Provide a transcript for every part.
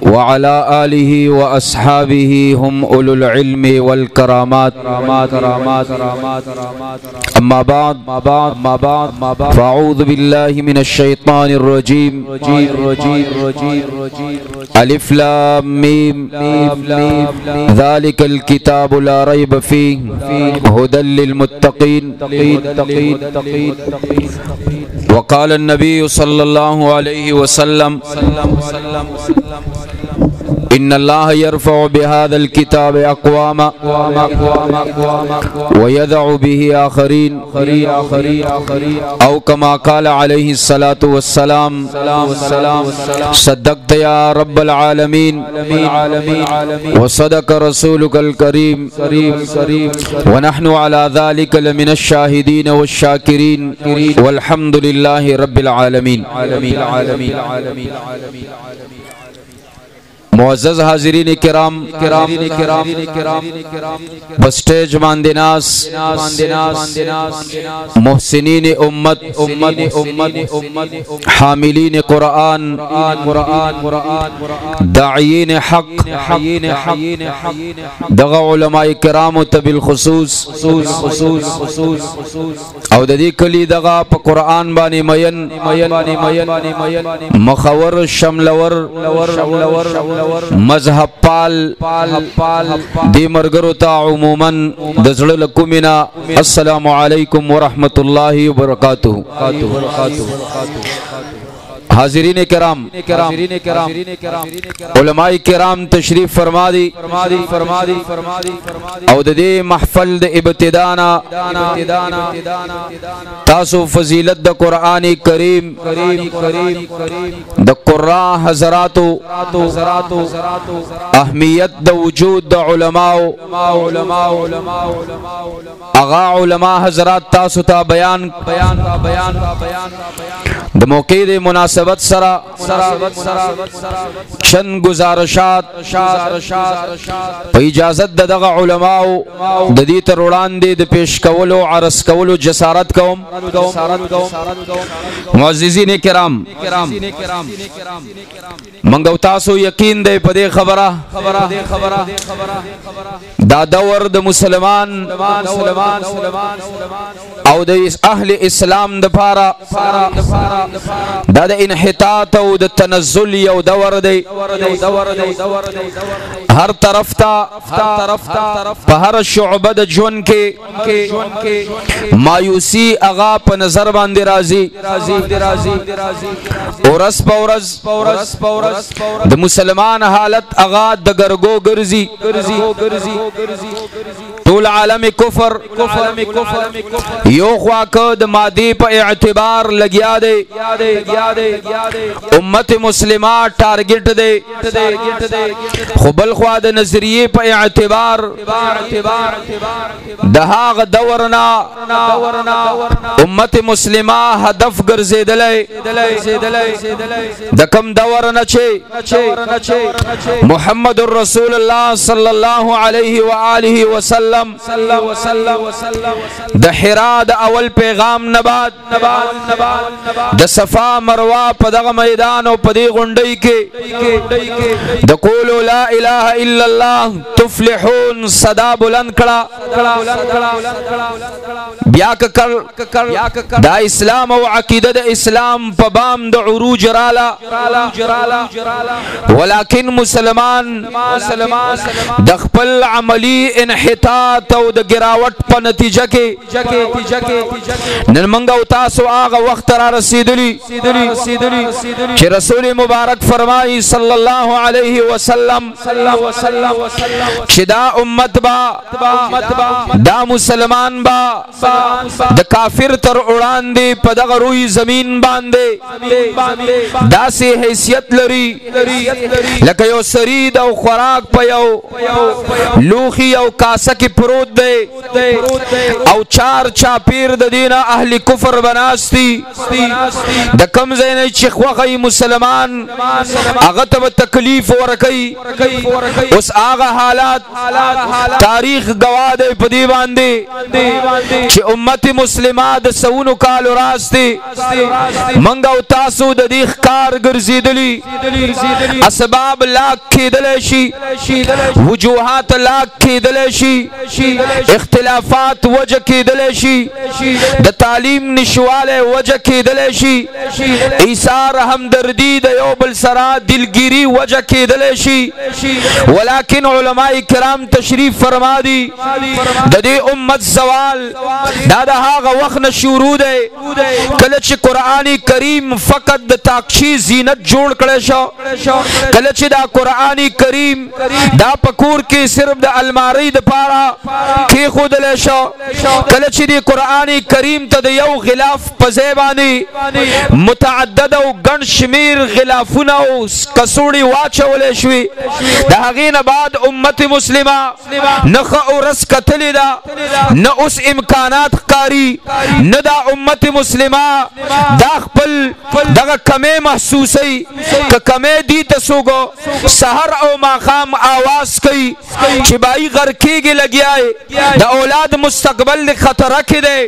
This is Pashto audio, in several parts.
وعلى آله وأصحابه هم أولو العلم والكرامات. أما بعد فأعوذ بالله من الشيطان الرجيم. ألف لام ميم ذلك الكتاب لا ريب فيه هدى للمتقين. وقال النبي صلى الله عليه وسلم إن الله يرفع بهذا الكتاب أقواما ويدع به آخرين أو كما قال عليه الصلاة والسلام صدقت يا رب العالمين وصدق رسولك الكريم ونحن على ذلك لمن الشاهدين والشاكرين والحمد لله رب العالمين. معزز حاضرین کرام بسٹیج ماندناس محسنین امت حاملین قرآن داعین حق دغا علماء کرام بالخصوص او ددی کلی دغا پا قرآن بانی مین مخور شملور مذہب پال دی مرگرو تا عموما دزڑ لکمنا السلام علیکم ورحمت اللہ وبرکاتہ. حاضرین کرام علماء کرام تشریف فرما دی او دے محفل د ابتدانا تاسو فضیلت د قرآن کریم د قراء حضراتو اہمیت د وجود د علماء اغا علماء حضرات تاسو تا بیان د موقع د مناسبت سرا چند گزارشات پا اجازت دغا علماء ددی تر وړاندې د پیش کولو عرض کولو جسارت کوم. معززین کرام منگو تاسو یقین دے پدے خبرہ دا دور د مسلمان او د اہل اسلام د پارا دا د انحطاط او د تنزل یو دور دی. ہر طرف تا پا ہر شعبہ د جون کے مایوسی اغا پا نظر باندے رازی اورس پورس د مسلمان حالت اغا د گرگو گرزی طول عالم کفر یو خواک د مادی پا اعتبار لگیا دے امت مسلمہ ٹارگٹ دے خبل خواد نظریے پا اعتبار دہاغ دورنا امت مسلمہ ہدف گرزے دلے دکم دورنا چھے محمد الرسول اللہ صلی اللہ علیہ وآلہ وسلم دا حرا دا اول پیغام نباد دا صفا مروا پدغ میدان و پدی غنڈی کے دا قولو لا الہ الا اللہ تفلحون صدا بلند کڑا بیاک کر دا اسلام و عقیدہ دا اسلام پبام دا عروج رالا ولیکن مسلمان دا خپل عملی انحطاط او دا گراوٹ پا نتیجہ کے نن منگو تاسو آغا وقت را رسیدلی کہ رسول مبارک فرمائی صلی اللہ علیہ وسلم کہ دا امت با دا مسلمان با دا کافر تر اڑان دے پدغ روی زمین باندے دا سے حیثیت لری لکہ یو سرید او خوراک پا یو لوخی او کاسک پروت دے او چار چاپیر د دینا اهل کفر بناستی د کم زین چې خوغی مسلمان هغه ته تکلیف ورکي اوس هغه حالات تاریخ گواه دی په دی باندې چې امت مسلمه د سونو کالو راستی منګ او تاسو د دې ښکار ګرځیدلی اسباب لاک کېدل شي وجوهات لاک کېدل شي اختلافات وجه کېدل شي د تعلیم نشواله وجه کېدل شي ایثار همدردی د یو بل سره دلګيري وجه کېدل شي ولکن علماء کرام تشریف فرما دي د دې امت زوال دا د هغه وخت نه شروع دی کله چې قرآن کریم فقط د تاکشی زینت جوړ کړي شو کله چې دا قرآن کریم دا پکور کې صرف د الماری د پاره کې خودل شو کله چې دی قرآن کریم ته د یو غلاف په ځای باندې متعدد او ګڼ شمیر غلافونه او کسوړي واچول شوي د هغې نه بعد امت مسلمه نخه او رس کتلی دا نه اوس امکانات ښکاري نه دا امت مسلمه دا خپل دغه کمې محسوسي که کمې دي ته څوک سحر او ماښام آواز کوي چې بای غر کېږي لګیا د اولاد مستقبل د خطره کې دی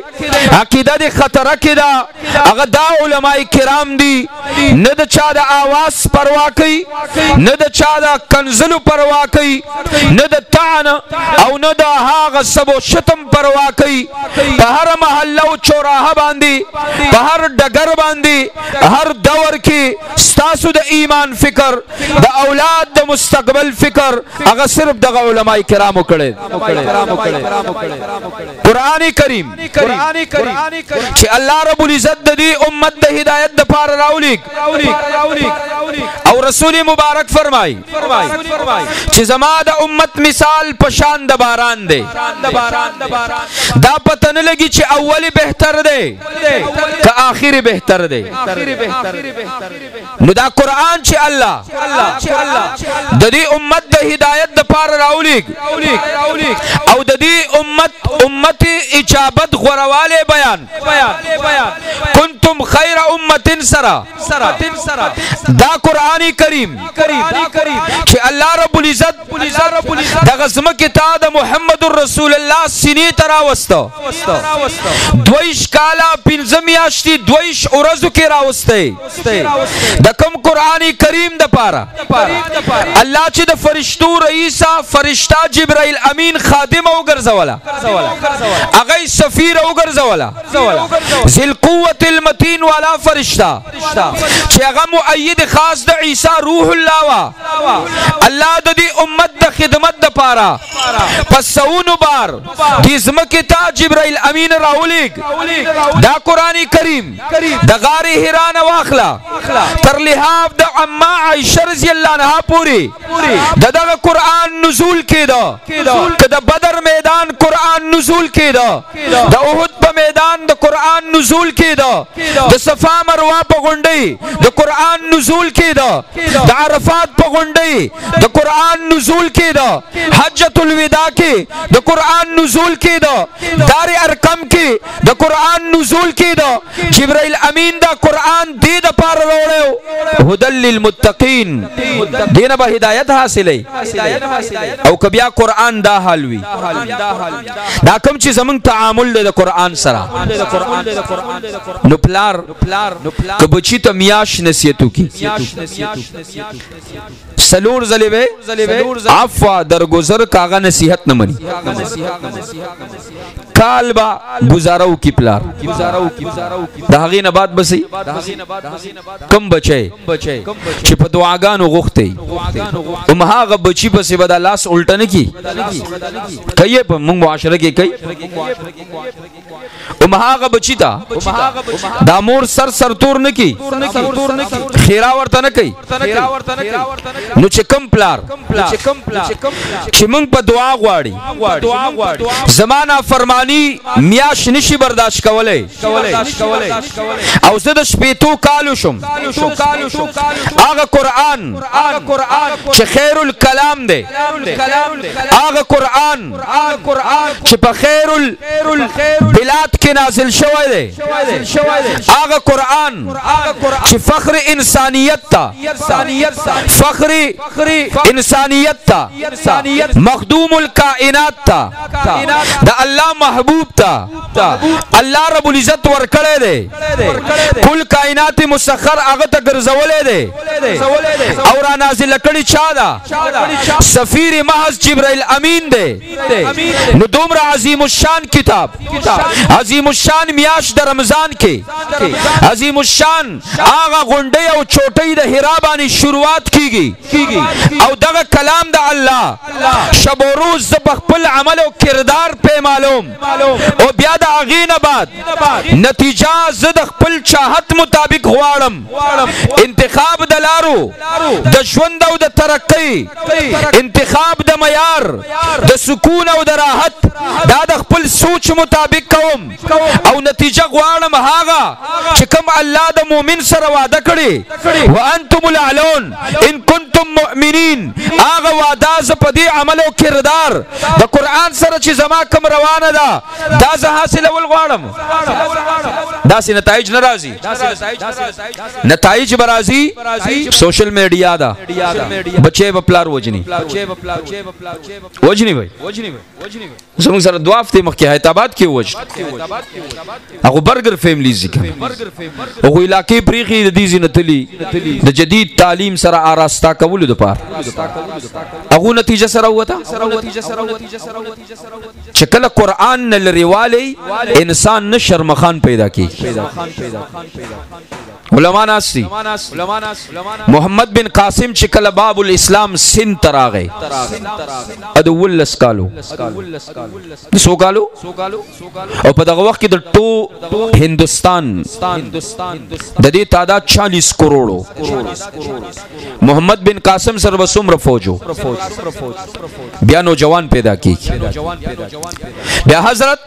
عقیده د خطره کې ده هغه دا علماء کرام دي نه د چا د آواز پروا کوي نه د چا د کنزلو پروا کوي نه د طعن او نه د هغه سب و شتم پروا کوي په هر محله او چوراهه باندې په هر ډګر باندې هر دور کې ستاسو د ایمان فکر د اولاد د مستقبل فکر هغه صرف دغه علماء کرامو کړي قرآن کریم چې الله رب العزت د دې امت د هدایت د پاره راولېږ او رسول مبارک فرمای چې زما د امت مثال پشان د باران دی دا پته نه لګي چې اولی بهتر دی که آخری بهتر دی نو دا قرآن چې الله د دې امت د هدایت د پاره راولېږ او د دې امت اجابت غورواله بیان کنتم خیر امت سرا دا قرآن کریم چې الله رب العزت د غزمه کتاب د محمد رسول الله سینې ترا وسته دویش کالا پنځه میاشتې دویش ورځو کې راوسته د کوم قرآن کریم د پاره الله چې د فرشتو رئیسا فرشتہ جبرائیل امین خادم او ګرځولا هغه سفیر او ګرځولا ذل قوت المتین والا فرشتہ چې هغه مؤید خاص د عیسی روح الله وا الله د دې امت د خدمت د پاره پسونو بار دې زمکه ته جبرائیل امین راولېږ دا قرآن کریم د غار حرا نه واخلا تر لحاف د عما عائشہ رضی الله عنها پوری دغه قرآن نزول کېده که د بدر میدان قرآن نزول کېده د احد په میدان د قرآن نزول کېده د صفا مروه په غونډۍ د قرآن نزول کېده د عرفات په غونډۍ د قرآن نزول کېده حجۃ الوداع کې د قرآن نزول کېده دار ارقم کې د قرآن نزول کېده جبرائیل امین دا قرآن دې د پاره راوړو هدى للمتقین دینه به هدایت حاصلې او کبیا قرآن دا حال وی دا کوم چې زمون تعامل د قرآن سره نو پلار که بچی ته میاش نصیحتو کی سلور زلیبه عفوا درگذر کاغا نصیحت نہ منی کال با گزارو کی پلار دا هغې نه بعد بسی کم بچی چې په دعاګانو غوښتې ام هغه بچی پسې به دا لاس الټه نه کی کوي په موږ معاشره کې کوي ام هغه بچی ته دا مور سر تور نه کی خیرا ورته نه کوي نو چې کم پلار چې موږ په دعا غواړي زمانہ فرمانی میاش نشي برداشت کولای او زه د شپېتو کالو شم هغه قرآن چې خیر الکلام دی هغه قرآن چې په خیر البلاد کې نازل شوی دی هغه قرآن چې فخر انسانیت تا فخر انسانیت تا مخدوم الکائنات تا دا اللہ محبوب تا اللہ رب العزت ورکڑے دے کل کائنات مسخر هغه ته ګرځولې دی اور نازل کړي چا دا سفیر محض جبرائیل امین دی نو دومره عظیم الشان کتاب عظیم الشان میاش د رمضان کې عظیم الشان هغه غونډې او چوټۍ د حرا باندې شروعات کیږي او دغه کلام د الله شب و روز د خپل عمل او کردار په معلوم او بیا د اغینه بعد نتیجه زه د خپل چاحت مطابق غواړم انتخاب د لارو د ژوند او د ترقی انتخاب د معیار د سکون او د راحت دا د خپل سوچ مطابق کوم او نتیجه غواړم هغه چې کوم الله د مؤمن سره وعده کړي وانتم الاعلون ان کنتم مؤمنین هغه وعده ز په دې عمل او کردار د قران سره چې زما کوم روانه ده دا زه حاصلول غواړم داسې نتایج ناراضي نتایج برازي سوشل میډیا دا بچي په پلار وجني وای زموږ سره دوا هفته مخکې حیدرآباد کې وجه هغه برګر فیملی ذکر هغه علاقې پریخي د دې زینتلی د جدید تعلیم سره آراستا کول د پاره هغه نتیجه سره وته چې کله قران نه لريوالي انسان نه شرمخان پیدا کی علماء ناسی محمد بن قاسم چې کله باب الاسلام سن تراغه ادول لسکالو سوګالو او په دغه وخت کې د هندستان د دې تعداد 40 کروڑو محمد بن قاسم سره وسوم رفوجو بیا نوجوان پیدا کی بیا حضرت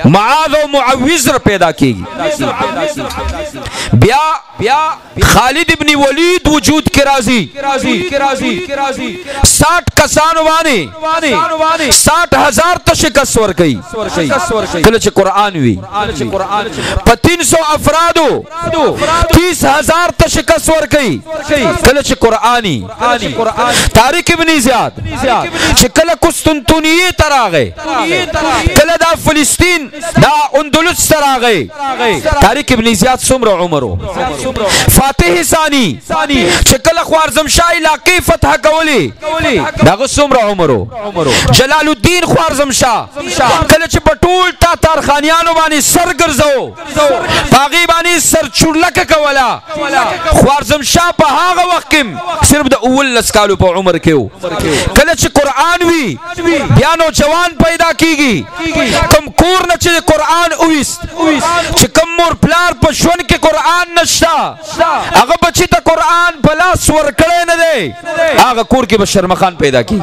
معاذ و معوذ پیدا کی بیا خالد ابن ولید وجود کے راضی 60 کسانو باندې 60,000 تشکست ورکي کله چې قران وی په 300 افرادو 30,000 تشکست ورکي کله چې قرآني طارق ابن زیاد چې کله قسطنطنیه تراغه کله دا فلسطین دا اندلس تراغه طارق ابن زیاد څومره عمرو فاتح ثانی چې کله خوارزمشاه علاقې فتح کولی دا څومره عمرو جلال الدین خوارزمشاه کله چې بټول تاتار خانیانو باندې سر ګرځاو پاغي باندې سر چورلک کولا خوارزمشاه په هغه وخت کې صرف د اول لسکالو په عمر کې کله چې قران وی بیا نو جوان پیدا کیږي کم کور نه چې قران اوست چې کم مور پلار په شون کې قران نشتا هغه بچی ته قران بلاس ور کړي نه دی هغه کور کې بشرمخان پیدا کی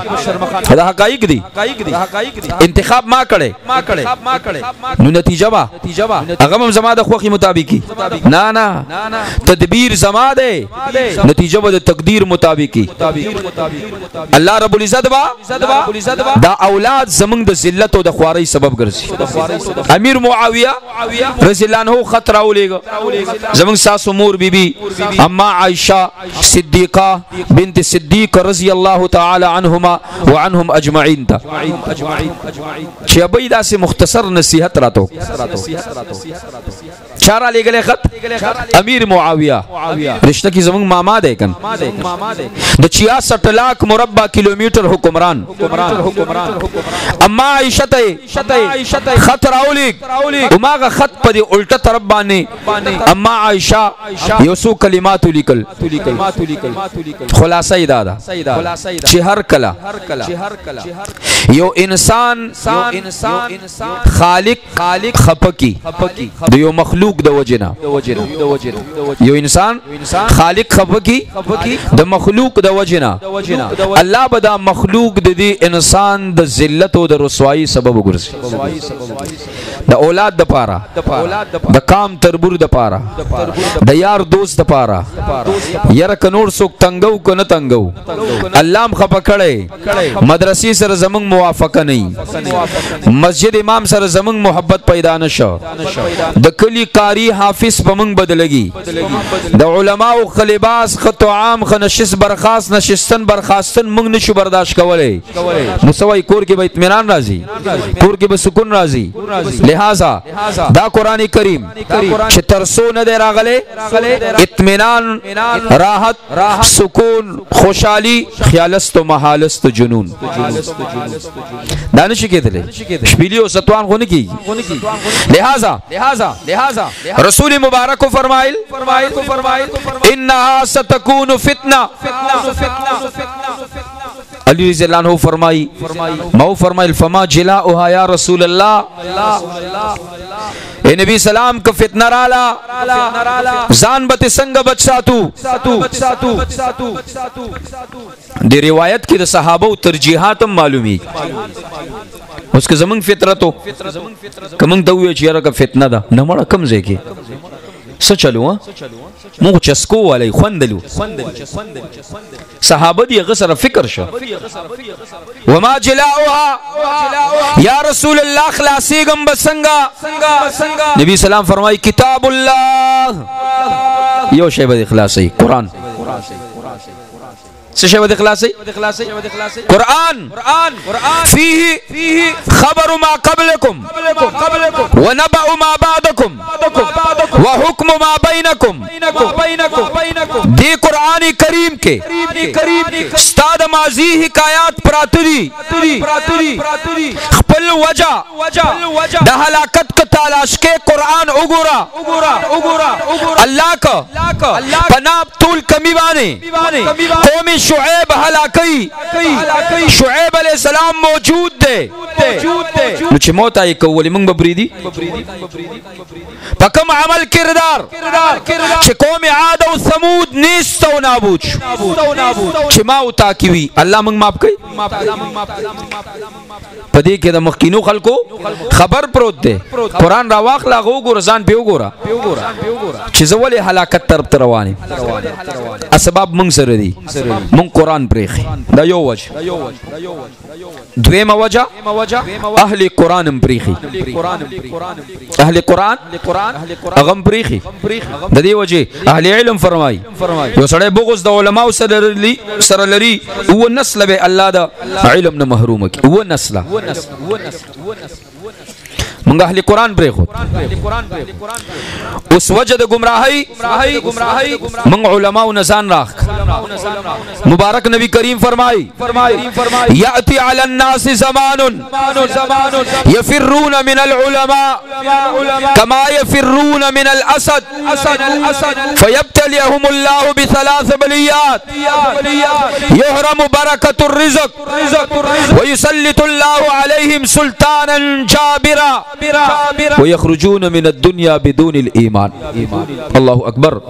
دا حقایق دي انتخاب ما کړي نو نتیجه با هغه هم زما د خوخي مطابقي نه تدبیر زما ده نتیجه به د تقدیر مطابقي الله رب العزت با دا اولاد زمنګ د ذلت او د خواري سبب ګرځي امیر معاویه رضی الله عنه خطر اولېګ زمنګ ساسو مور بیبي اما عائشہ صدیقہ بنت صدیق رضی الله تعالی عنهما وعنهم اجمعین تا چې ابي داسې مختصر نصیحت راتو چارا لګلې خط امیر معاویہ رشتہ کی زمنګ ماما ده کن د 66 लाख مربع کیلومیٹر حکمران اما عائشہ ته خط راولیک وماغه خط په دی الټه طرف باندې اما عائشہ یوسو کلمات لیکل خلاصہ ادا چې هر کلا یو انسان خالق خپکی د یو مخلوق د وجنا یو انسان خالق خپکی د مخلوق د وجنا الله بدا مخلوق د دې انسان د ذلت او د رسوایی سبب وګرځي د اولاد د پاره د کام تربور د پاره د یار دوست د پاره یره کنور سوک تنگو کو نه تنگو الله م خپکړې مدرسې سره زمنګ موافقه نه مسجد امام سره زمنګ محبت پیدا نشو د کلی قاری حافظ پمنګ بدلږي د علماء خلباس خطو عام خنشس برخاست نشستن برخاستن مونږ نشو برداشت کولای نو سوای کور کې به اطمینان راځي کور کې به سکون راځي لہذا دا قران کریم چې ترسو نه دی راغله اطمینان راحت سکون خوشحالی خیالست و محالست و جنون دانش کېدل شپېلی او ستوان غو نه کیږي لہذا رسول مبارک فرمایل انها ستكون فتنه علی رضی اللہ عنہ فرمائی مو فرمائل فما جلاؤها یا رسول اللہ اے نبی سلام کا فتنہ رالا زان بت سنگ بچ ساتو دی روایت کی دا صحابہ و ترجیحات معلومی اس کے زمان فطرتو کمنگ دوئے چیارا کا فتنہ دا نمڑا کم زے کی سچلو مو چسکو والی خوندلو صحابہ دی غسر فکر شو وما جلاؤها یا رسول اللہ خلاصی گم بسنگا نبی سلام فرمائی کتاب اللہ یو شیبہ اخلاصی قرآن سشبد اخلاصی قرآن فیہ خبر ما قبلکم ونبأ ما بعدکم وحکم ما بینکم دی قرآن کریم کے استاد ماضی حکایات پراتری خپل وجہ دا حلاکت کا تالاش کے قرآن اگورا اللہ کا پناب طول کمی بانے قومی شعیب ہلاکی شعیب علیہ السلام موجود دے نوچے موت آئی کولی منگ ببریدی پکم عمل کردار چھے قوم عاد و ثمود نیست و نابوچ چھے ماو تاکیوی اللہ منگ ماپ کئی پدی کہ دا مخینو خلقو خبر پروت دے قرآن راواق لاغو گو رزان پیو گورا چھے زولی حلاکت طرف تروانی اسباب منگ سر دی من قرآن پریخی دا یو وجہ دویم وجہ اہل قرآن پریخی اہل قرآن اغم پریخی دا دی وجہ اہل علم فرمائی یو سڑے بغض دا علماء سر لری او نسل بے اللہ دا علم نا محروم کی او نسل منگا اہل قرآن پرے خود اس وجہ دا گمراہی منگ علماء نزان راک مبارک نبی کریم فرمائی یأتی علی الناس زمان یفرون من العلماء کما یفرون من الاسد فیبتلیہم اللہ بثلاث بلیات یحرم برکت الرزق ویسلط اللہ علیہم سلطانا جابرا ويخرجون من الدنيا بدون الإيمان الله أكبر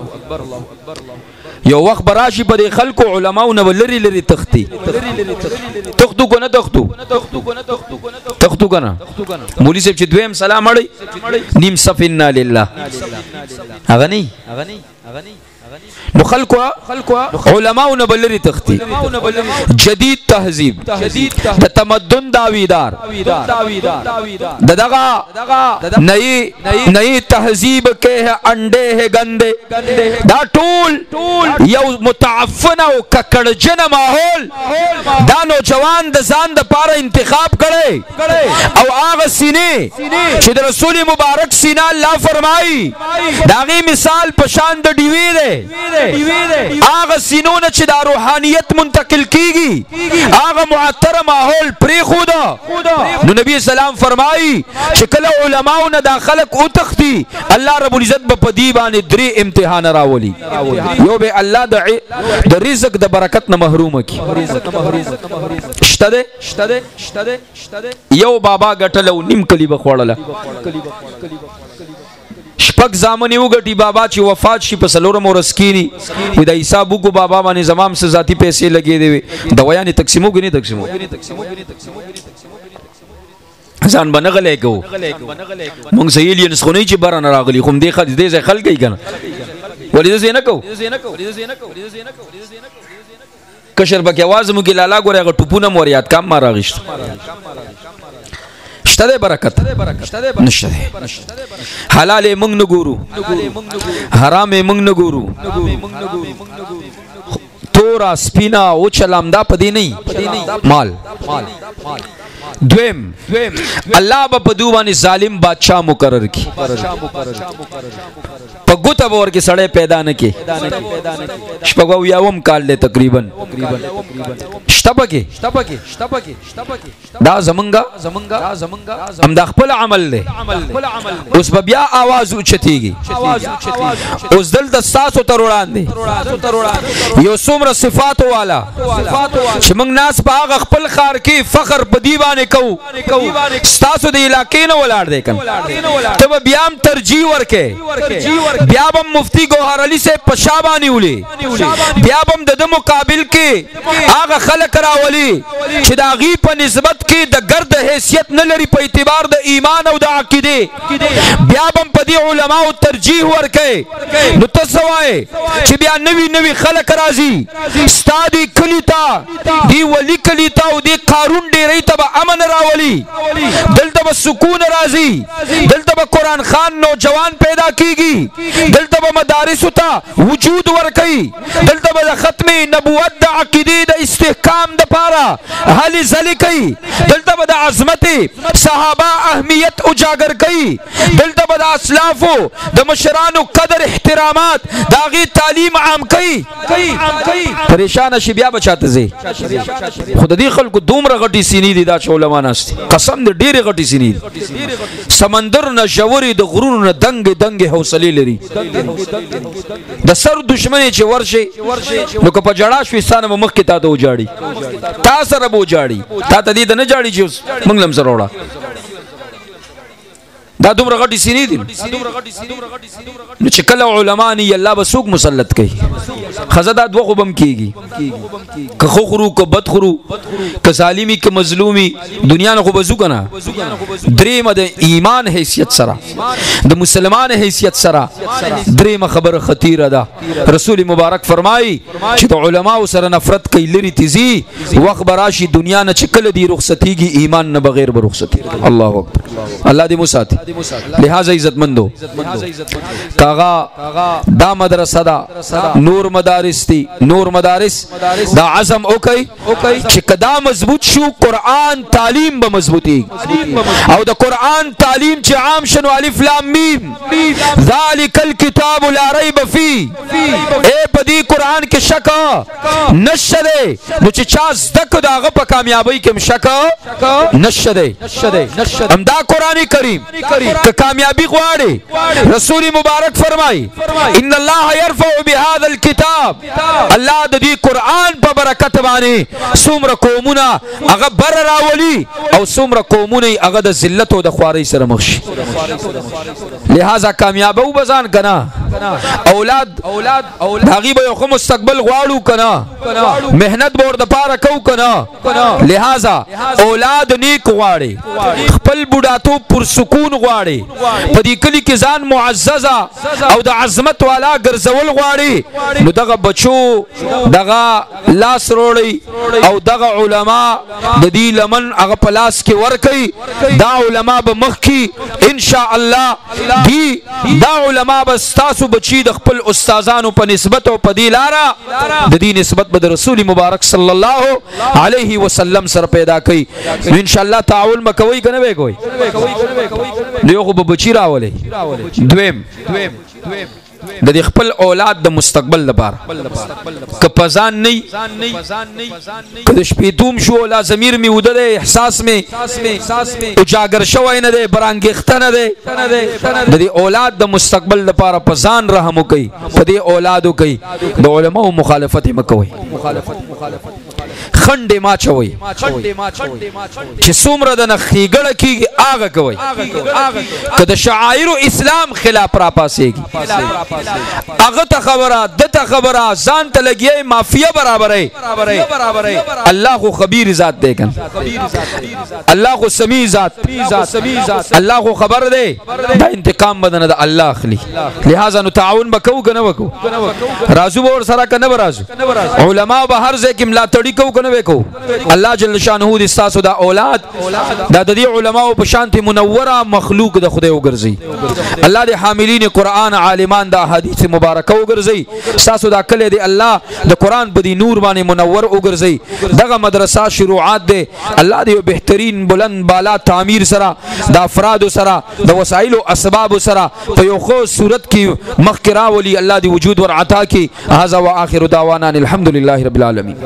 یو وقت براشی پر خلق و علماء نو لری لری تختی تختو کنا تختو کنا مولی صاحب چی دویم سلام اڑی نیم صفینا للہ اغنی نو خلق علماء نو لری تختی جدید تہذیب دا تمدن داویدار دا دغا نئی تہذیب کے ہے انڈے ہے گندے دا ٹول یو متعفن و ککڑجن ماحول دا نوجوان دا زان دا پارا انتخاب کرے او آغا سینے چید رسول مبارک سینہ اللہ فرمائی داغی مثال پشان دا ڈیوی دے آغا سینون چید روحانیت منتقل کی گی آغا معطر ماحول پری خودا نو نبی السلام فرمائی چکل علماؤنا دا خلق اتختی اللہ رب العزت با پدیبان دری امتحان راولی یو بے اللہ دا رزق دا برکت نا محروم کی اشتدے یو بابا گٹلو نیم کلی بخوڑلا شپک زامنی وگٹی بابا چی وفات شی پسلورم و رسکینی دا عیسیٰ بوکو بابا مانی زمام سے ذاتی پیسے لگے دے دویانی تقسیمو گی نہیں تقسیمو ځان باندې غلې کو مونږ سیلیانس خو نه چې باران راغلی خو دې خل دې خل کوي کنه ولې دې نه کو کشر بکې आवाज مو کې لالا ګورې غ ټوپونه مور یاد کام ما راغشت شته برکت نشته حلال مونږ نه ګورو حرام مونږ نه ګورو تورا سپینا او چلامدا پدی نه مال دویم الله په دوبانی ظالم بادشاہ مقرر کی په ګوت باور کې سړی پیدا نه کی شپږو یاوم کال له تقریبا شتبکه دا زمنګا هم د خپل عمل له اوس بیا आवाज اوچتيږي اوس دل د ساسو تر وړاندې یو څومره صفات والا چې موږ ناس په هغه خپل خار کې فخر په دیوانه کو ستاسو د علاقې نه ولاړ دی کنه ته بیا هم ترجیح ورکې بیا هم مفتی ګوهر علي سے پشابانی ولي بیا هم د مقابل کې هغه خلک راولي چې د غي په نسبت کې د ګرد حیثیت نه لري په اعتبار د ایمان او د عقیده بیا هم په دې علماء ترجیح ورکې نو تسوای چې بیا نوی خلک راځي استادی کلیتا دی ولی کلیتا او دی قارون ډیرې ته امن راولي دلته به سکون راځي دلته به قران خان نوجوان پیدا کیږي دلته به مدارس ته وجود ورکړي دلته به ختم نبوت د عقیده د استحکام د پاره حالي زلی کوي دلته به د عظمت صحابه اهمیت اجاگر کوي دلته به د اسلافو د مشرانو قدر احترامات داغي تعلیم عام کوي پریشان شي بیا بچاته زی خود دې خلکو دومره غټي سینې دي دا علماء ناشتي قسم دې ډېرې غټي سینې سمندر نه جوړي د غرونو نه دنګ حوصله لري د سر دشمنی چې ورشي نو که په جړا شو ستانه مخ کې تا ته وجاړي تا سره بو جاړي تا ته دې نه جاړي چې موږ لم سره وړه دا دومره غټي سینې دي نو چې کله علماء ني الله به سوق مسلط کوي خزدا دوه خوبم کیږي که خو خرو کو بد خرو که ظالمي که مظلومي دنیا نه خو بزو کنه دریم د ایمان حیثیت سره د مسلمان حیثیت سره دریم خبر خطیره ده رسول مبارک فرمایي چې د علماء سره نفرت کوي لري تیزي وخت براشي دنیا نه چکل دي رخصتيږي ایمان نه بغیر به رخصتي الله اکبر الله دې مساتي لہذا عزت مندو کاغا دا مدرسه دا نور مدارس دی نور مدارس دا عزم اوکي چې کدا مضبوط شو قرآن تعلیم به مضبوطي او د قرآن تعلیم چې عام شنو الف لام میم ذالک الکتاب لا ریب فی اے پدی قرآن کې شک نشده نو چې چا زدک داغه په کامیابی کې شک نشده هم دا قرآن کریم کہ کامیابی غواړي رسول مبارک فرمای ان الله يرفع بهذا الكتاب الله د دې قرآن په برکت باندې څومره قومونه هغه بر راولي او څومره قومونه هغه د ذلت او د خواري سره مخ شي لہذا کامیابو بزان کنا اولاد هغه به خو مستقبل غواړو کنا مهنت بور د پاره کو کنا لہذا اولاد نیک غواړي خپل بډاتو پر سکون غواړي په دې کلی کې ځان معززه او د عظمت والا ګرځول غواړي نو دغه بچو دغه لاس روړي او دغه علما د دې لمن هغه پلاس کې ور کوي دا علما به مخ کې ان شاء الله دا علما به تاسو بچي د خپل استادانو په نسبت او په دې لاره د دې نسبت به رسول مبارک صلی الله علیه وسلم سره پیدا کوي ان شاء الله تعاون مکوي کنه وي کوي نو خو به بچی راولي دویم د خپل اولاد د مستقبل لپاره که پزان نه که د شپېتوم شو لا ضمیر می وده د احساس می اجاگر شوی نه دی برانګښت نه دی د اولاد د مستقبل لپاره پزان رحم کوي په دې اولادو کوي د علماء مخالفت مکوي خنډې ما چوي چې څومره د نخېګړه کیږي هغه کوي که د شعائر اسلام خلاف را پاسېږي هغه ته خبره دته خبره ځان ته لګي مافیا برابرې الله خو خبیر ذات دی کنه الله خو سمیع ذات الله خو خبر دی دا انتقام بدنه د الله اخلي لہذا نو تعاون وکاو کنه وکاو رازو ور سره کنه برازو علما به هر ځای کې ملا تړي کو کنه وکاو الله جل شانه دې تاسو دا اولاد دا د دې علماو په شانت منوره مخلوق د خدای وګرځي الله دې حاملین قران عالمان دا حدیث مبارکه وګرځي تاسو دا کله دې الله د قران په دې نور باندې منور وګرځي دغه مدرسه شروعات دې الله دې بهترین بلند بالا تعمیر سره د افراد سره د وسایل او اسباب سره په یو خو صورت کې مخکرا ولي الله دې وجود ور عطا کی هذا واخر دعوانا الحمد لله رب العالمين